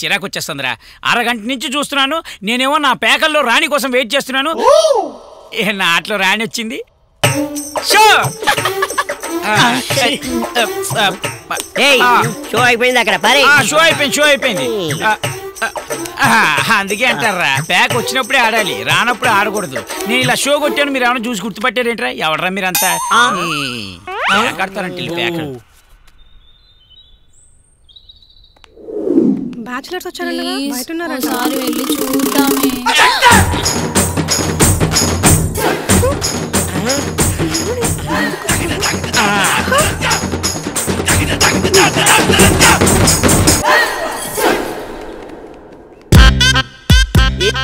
చిరాకు వచ్చేస్తుందిరా. అరగంట నుంచి చూస్తున్నాను, నేనేమో నా పేకల్లో రాణి కోసం వెయిట్ చేస్తున్నాను. నా ఆటలో రాణి వచ్చింది. షో అయిపోయింది అక్కడ. షో అయిపోయింది. అందుకే అంటారా, ప్యాక్ వచ్చినప్పుడే ఆడాలి, రానప్పుడే ఆడకూడదు. నేను ఇలా షో కొట్టాను, మీరు ఏమైనా చూసి గుర్తుపట్టారేంట్రా? ఎవడరా మీరంతా కడతారంటే ప్యాక్. బ్యాచిలర్స్ వచ్చారండి, బయట ఉన్నారంట. ఒకసారి వెళ్ళి చూద్దామే.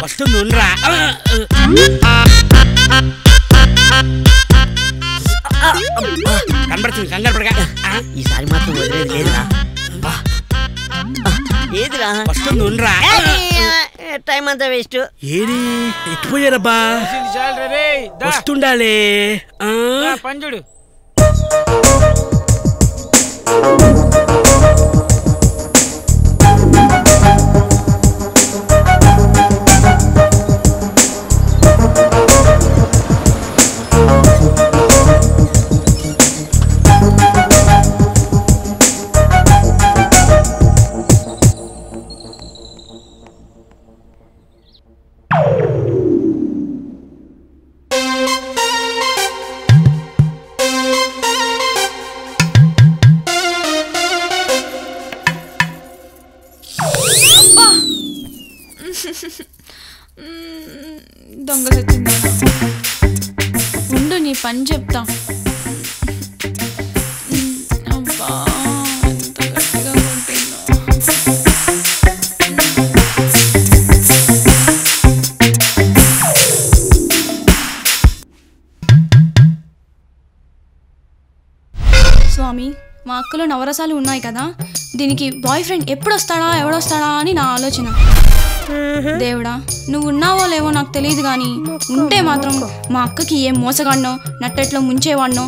వస్తుందిరా. కనబడుతుంది, కంగారు పడగా. ఈసారి మాత్రం వదిలేదు లేదురా. ఏదిరా వస్తుందిరా. టైం అంతా వేస్ట్. ఏది ఎత్తిపోయారబ్బా, వస్తుండాలే. పంజుడు దొంగ వచ్చిందా? ఉండు, నీ పని చెప్తా. అబ్బా, ఎంత గట్టిగా ఉంటుందో. స్వామి, మా అక్కలో నవరసాలు ఉన్నాయి కదా, దీనికి బాయ్ ఫ్రెండ్ ఎప్పుడు వస్తాడా ఎవడొస్తాడా అని నా ఆలోచన. దేవుడా, నువ్వు ఉన్నావో లేవో నాకు తెలియదు కానీ ఉంటే మాత్రం మా అక్కకి ఏం మోసగాడినో నట్టెట్లో ముంచేవాడినో.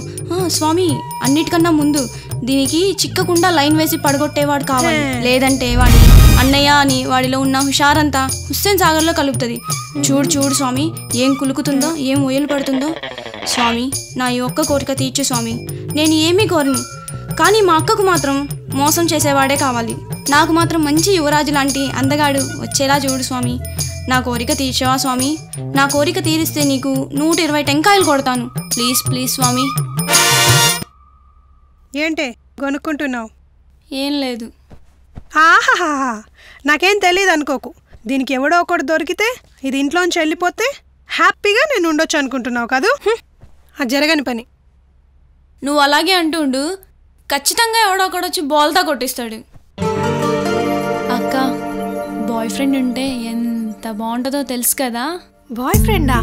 స్వామి, అన్నిటికన్నా ముందు దీనికి చిక్కకుండా లైన్ వేసి పడగొట్టేవాడు కావాలి. లేదంటే వాడి అన్నయ్య అని వాడిలో ఉన్న హుషారంతా హుస్సేన్ సాగర్లో కలుపుతుంది. చూడు స్వామి, ఏం కులుకుతుందో, ఏం ఒయ్యలు పడుతుందో. స్వామి, నా ఈ ఒక్క కోరిక తీర్చు స్వామి. నేను ఏమీ కోరను, కానీ మా అక్కకు మాత్రం మోసం చేసేవాడే కావాలి. నాకు మాత్రం మంచి యువరాజు లాంటి అందగాడు వచ్చేలా చూడు స్వామి. నా కోరిక తీర్చావా స్వామి? నా కోరిక తీరిస్తే నీకు 120 టెంకాయలు కొడతాను. ప్లీజ్ స్వామి. ఏంటే కొనుక్కుంటున్నావు? ఏం లేదు. ఆహాహా, నాకేం తెలియదు అనుకోకు. దీనికి ఎవడో ఒకటి దొరికితే ఇది ఇంట్లోంచి వెళ్ళిపోతే హ్యాపీగా నేను ఉండొచ్చు అనుకుంటున్నావు కాదు? అది జరగని పని. నువ్వు అలాగే అంటుండు, ఖచ్చితంగా ఎవడో ఒకడు వచ్చి బాల్తో కొట్టిస్తాడు. అక్క, బాయ్ ఫ్రెండ్ ఉంటే ఎంత బాగుంటుందో తెలుసు కదా. బాయ్ ఫ్రెండా?